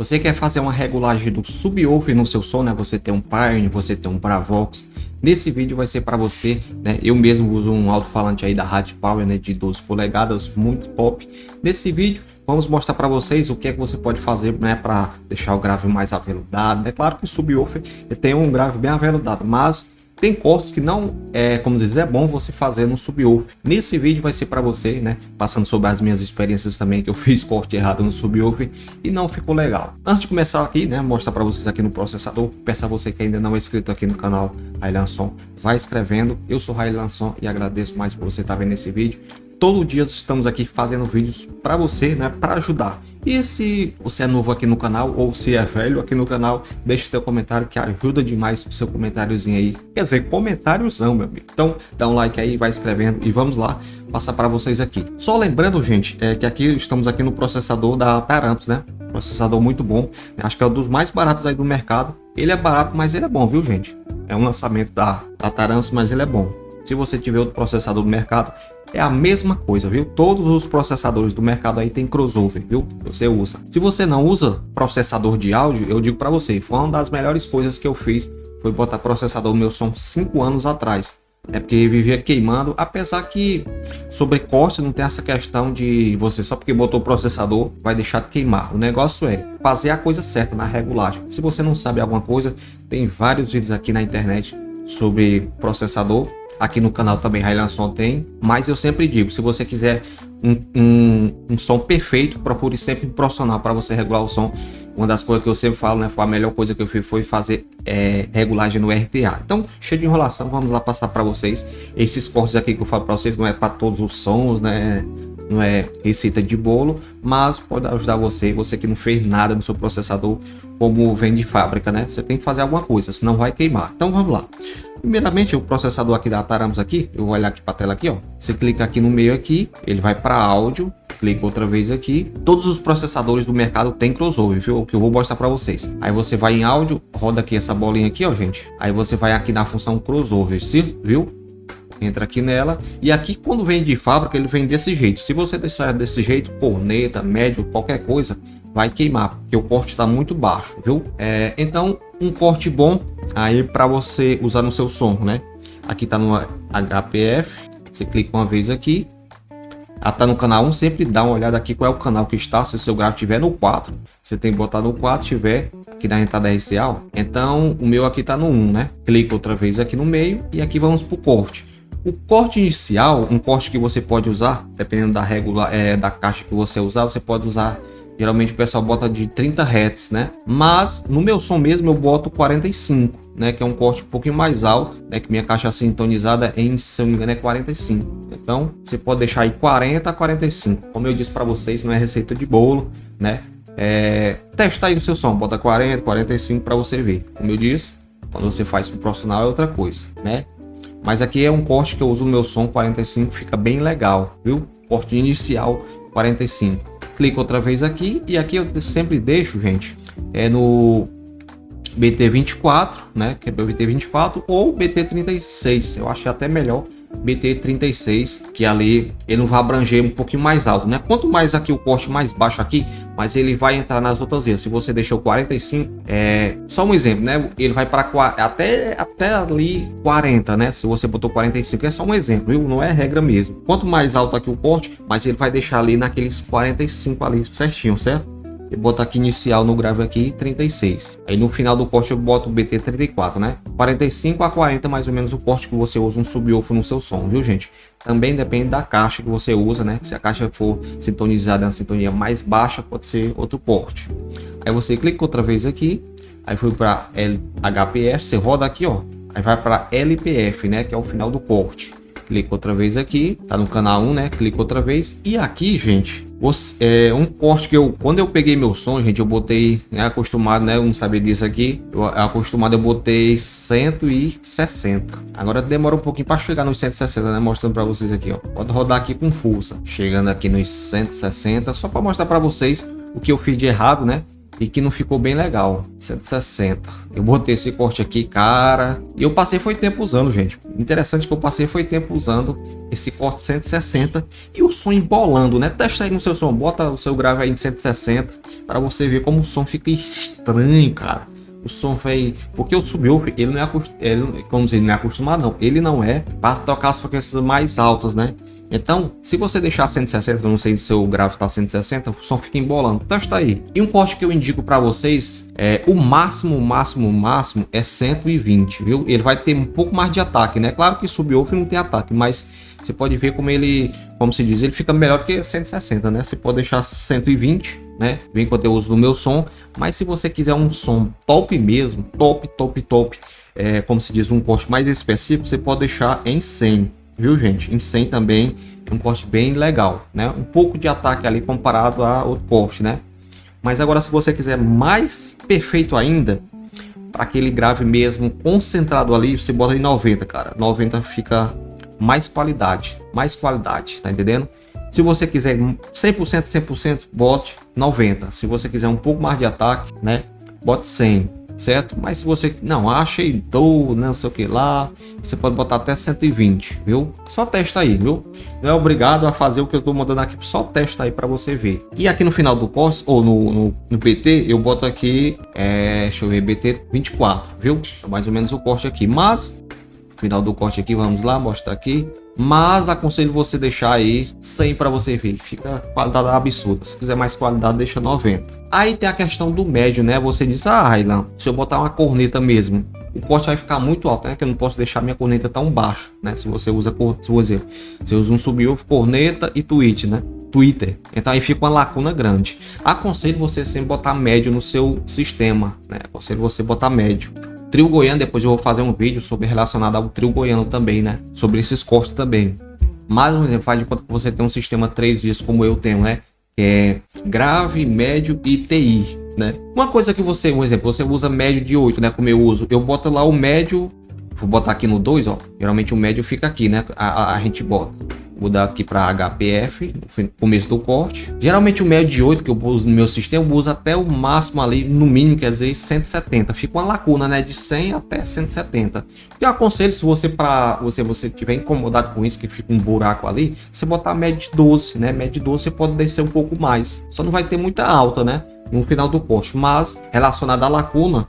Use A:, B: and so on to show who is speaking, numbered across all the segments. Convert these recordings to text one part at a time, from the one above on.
A: Você quer fazer uma regulagem do subwoofer no seu som, né? Você tem um Pioneer, você tem um Bravox. Nesse vídeo vai ser para você, né? Eu mesmo uso um alto-falante aí da Rádio Power, né? De 12 polegadas, muito top. Nesse vídeo vamos mostrar para vocês o que é que você pode fazer, né? Para deixar o grave mais aveludado. É claro que o subwoofer tem um grave bem aveludado, mas tem cortes que não como dizer, é bom você fazer no subwoofer. Nesse vídeo vai ser para você, né? Passando sobre as minhas experiências também, que eu fiz corte errado no subwoofer e não ficou legal. Antes de começar aqui, né? Mostrar para vocês aqui no processador. Peço a você que ainda não é inscrito aqui no canal Raylan Som, vai escrevendo. Eu sou Raylan Som e agradeço mais por você estar vendo esse vídeo. Todo dia estamos aqui fazendo vídeos para você, né? Para ajudar. E se você é novo aqui no canal ou se é velho aqui no canal, deixe seu comentário que ajuda demais o seu comentáriozinho aí. Quer dizer, comentáriozão, meu amigo. Então, dá um like aí, vai escrevendo e vamos lá passar para vocês aqui. Só lembrando, gente, que aqui estamos aqui no processador da Taramps, né? Processador muito bom. Acho que é um dos mais baratos aí do mercado. Ele é barato, mas ele é bom, viu, gente? É um lançamento da Taramps, mas ele é bom. Se você tiver outro processador do mercado, é a mesma coisa, viu? Todos os processadores do mercado aí tem crossover, viu? Você usa. Se você não usa processador de áudio, eu digo para você, foi uma das melhores coisas que eu fiz, foi botar processador no meu som 5 anos atrás. É porque vivia queimando, apesar que sobre corte não tem essa questão de você só porque botou o processador vai deixar de queimar. O negócio é fazer a coisa certa na regulagem. Se você não sabe alguma coisa, tem vários vídeos aqui na internet sobre processador. Aqui no canal também Raylan Som tem, mas eu sempre digo, se você quiser um som perfeito, procure sempre um profissional para você regular o som. Uma das coisas que eu sempre falo, né, foi a melhor coisa que eu fiz foi fazer regulagem no RTA. Então, cheio de enrolação, vamos lá passar para vocês. Esses cortes aqui que eu falo para vocês não é para todos os sons, né? Não é receita de bolo, mas pode ajudar você que não fez nada no seu processador, como vem de fábrica, né? Você tem que fazer alguma coisa, senão vai queimar. Então vamos lá. Primeiramente, o processador aqui da Taramps aqui, eu vou olhar aqui para a tela aqui, ó. Você clica aqui no meio aqui, ele vai para áudio, clica outra vez aqui. Todos os processadores do mercado tem crossover, viu? O que eu vou mostrar para vocês. Aí você vai em áudio, roda aqui essa bolinha aqui, ó, gente. Aí você vai aqui na função crossover, viu? Entra aqui nela e aqui quando vem de fábrica ele vem desse jeito. Se você deixar desse jeito, corneta, médio, qualquer coisa, vai queimar, porque o corte está muito baixo, viu? Então um corte bom aí para você usar no seu som, né? Aqui tá no HPF, você clica uma vez aqui, tá no canal 1, sempre dá uma olhada aqui qual é o canal que está. Se o seu gráfico estiver no 4, você tem que botar no 4, tiver aqui na entrada RCA, ó. Então o meu aqui tá no 1, né? Clica outra vez aqui no meio e aqui vamos pro corte. O corte inicial, um corte que você pode usar, dependendo da regula, da caixa que você usar, você pode usar, geralmente o pessoal bota de 30 Hz, né? Mas no meu som mesmo eu boto 45, né? Que é um corte um pouquinho mais alto, né? Que minha caixa sintonizada se eu não me engano é 45. Então você pode deixar aí 40 a 45. Como eu disse para vocês, não é receita de bolo, né? Testa aí no seu som, bota 40, 45 para você ver. Como eu disse, quando você faz com profissional é outra coisa, né? Mas aqui é um corte que eu uso no meu som 45, fica bem legal, viu? Corte inicial 45. Clica outra vez aqui e aqui eu sempre deixo, gente, no BT24, né? Que é o BT24 ou BT36. Eu achei até melhor BT36, que ali ele não vai abranger um pouquinho mais alto, né? Quanto mais aqui o corte mais baixo aqui, mas ele vai entrar nas outras vezes. Se você deixou 45, só um exemplo, né? Ele vai para até ali 40, né? Se você botou 45, é só um exemplo, viu? Não é regra mesmo. Quanto mais alto aqui o corte, mas ele vai deixar ali naqueles 45 ali certinho, certo? Eu boto aqui inicial no grave aqui 36. Aí no final do corte eu boto o BT 34, né? 45 a 40 mais ou menos o corte que você usa um subwoofer no seu som, viu, gente? Também depende da caixa que você usa, né? Se a caixa for sintonizada na sintonia mais baixa, pode ser outro corte. Aí você clica outra vez aqui, aí foi para HPF, você roda aqui, ó. Aí vai para LPF, né? Que é o final do corte. Clica outra vez aqui, tá no canal 1, né? Clica outra vez. E aqui, gente, um corte que quando eu peguei meu som, gente, eu botei, né, acostumado, né? Eu não sabia disso aqui. Eu botei 160. Agora demora um pouquinho para chegar nos 160, né? Mostrando para vocês aqui, ó. Pode rodar aqui com força. Chegando aqui nos 160, só para mostrar para vocês o que eu fiz de errado, né? e que não ficou bem legal. 160. Eu botei esse corte aqui, cara, e eu passei foi tempo usando, gente. Interessante que eu passei foi tempo usando esse corte 160 e o som embolando, né? Testa aí no seu som, bota o seu grave aí em 160 para você ver como o som fica estranho, cara. O som vai, porque o subwoofer ele não é como dizer, ele não é acostumado, não. Ele não é para tocar as frequências mais altas, né? Então, se você deixar 160, não sei se seu grave está 160, o som fica embolando. Testa aí. E um corte que eu indico para vocês é o máximo é 120, viu? Ele vai ter um pouco mais de ataque, né? Claro que subwoofer não tem ataque, mas você pode ver como ele, como se diz, ele fica melhor que 160, né? Você pode deixar 120, né? Bem quanto eu uso no meu som, mas se você quiser um som top mesmo, top, como se diz, um corte mais específico, você pode deixar em 100. Viu, gente? Em 100 também é um corte bem legal, né? Um pouco de ataque ali comparado a outro corte, né? Mas agora, se você quiser mais perfeito ainda, para aquele grave mesmo concentrado ali, você bota em 90, cara. 90 fica mais qualidade, tá entendendo? Se você quiser 100%, bote 90. Se você quiser um pouco mais de ataque, né? Bote 100. Certo? Mas se você não acha e não sei o que lá, você pode botar até 120, viu? Só testa aí, viu? Não é obrigado a fazer o que eu tô mandando aqui, só testa aí para você ver. E aqui no final do corte, ou no BT, eu boto aqui, deixa eu ver, BT 24, viu? É mais ou menos o corte aqui, mas no final do corte aqui, vamos lá, mostrar aqui. Mas aconselho você deixar aí 100 para você ver, fica qualidade absurda. Se quiser mais qualidade, deixa 90. Aí tem a questão do médio, né? Você diz, Railan, se eu botar uma corneta mesmo, o corte vai ficar muito alto, né? Que eu não posso deixar minha corneta tão baixa, né? Se você usa, você usa um subwoofer, corneta e tweet, né? Twitter, então aí fica uma lacuna grande. Aconselho você sempre botar médio no seu sistema, né? Aconselho você botar médio. Trio goiano, depois eu vou fazer um vídeo sobre relacionado ao trio goiano também, né? Sobre esses cortes também. Mais um exemplo, faz de conta que você tem um sistema 3 dias como eu tenho, né? Que é grave, médio e TI, né? Uma coisa que você, um exemplo, você usa médio de 8, né? Como eu uso, eu boto lá o médio, vou botar aqui no 2, ó. Geralmente o médio fica aqui, né? A gente bota. Vou dar aqui para HPF, no começo do corte. Geralmente o médio de 8 que eu uso no meu sistema, eu uso até o máximo ali, no mínimo, quer dizer, 170. Fica uma lacuna, né? De 100 até 170. Eu aconselho, se você tiver incomodado com isso, que fica um buraco ali, você botar médio de 12, né? Médio de 12 você pode descer um pouco mais. Só não vai ter muita alta, né? No final do corte. Mas, relacionado à lacuna,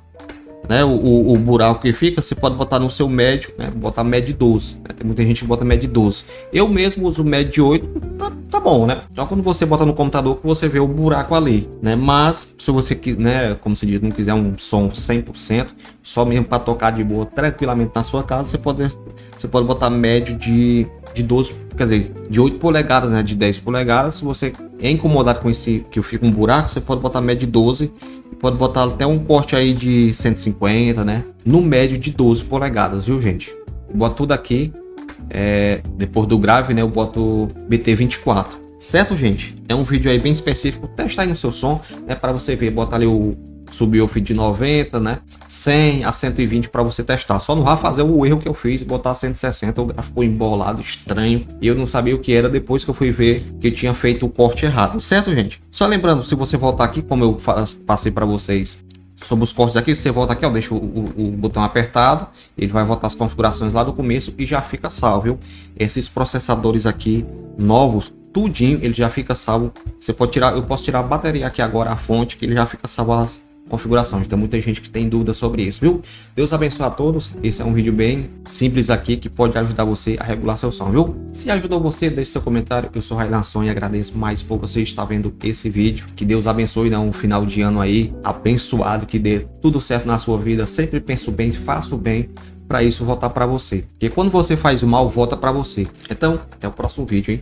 A: né, o buraco que fica, você pode botar no seu médio, né, botar médio de 12, né, tem muita gente que bota médio de 12, eu mesmo uso médio de 8, tá bom, né, só quando você bota no computador que você vê o buraco ali, né, mas se você, né, como se diz, não quiser um som 100%, só mesmo para tocar de boa, tranquilamente na sua casa, você pode botar médio de 12, quer dizer, de 8 polegadas, né, de 10 polegadas, se você é incomodado com esse, que fica um buraco, você pode botar médio de 12, pode botar até um corte aí de 150, né? No médio de 12 polegadas, viu, gente? Eu boto tudo aqui. Depois do grave, né? Eu boto BT 24. Certo, gente? É um vídeo aí bem específico. Testa aí no seu som, né? Para você ver. Bota ali o subwoofer de 90, né? 100 a 120 para você testar. Só não vai fazer o erro que eu fiz, botar 160, o gráfico ficou embolado, estranho. E eu não sabia o que era depois que eu fui ver que eu tinha feito o corte errado. Certo, gente? Só lembrando, se você voltar aqui, como eu passei para vocês sobre os cortes aqui, você volta aqui, ó, deixa o botão apertado, ele vai voltar as configurações lá do começo e já fica salvo, viu? Esses processadores aqui novos, tudinho, ele já fica salvo. Você pode tirar, eu posso tirar a bateria aqui agora, a fonte, que ele já fica salvo as configurações. Tem muita gente que tem dúvida sobre isso, viu? Deus abençoe a todos. Esse é um vídeo bem simples aqui que pode ajudar você a regular seu som, viu? Se ajudou você, deixe seu comentário. Eu sou Railan Som e agradeço mais por você estar vendo esse vídeo. Que Deus abençoe, né? Um final de ano aí abençoado, que dê tudo certo na sua vida. Sempre penso bem, faço bem, para isso voltar para você. Porque quando você faz o mal, volta para você. Então, até o próximo vídeo, hein?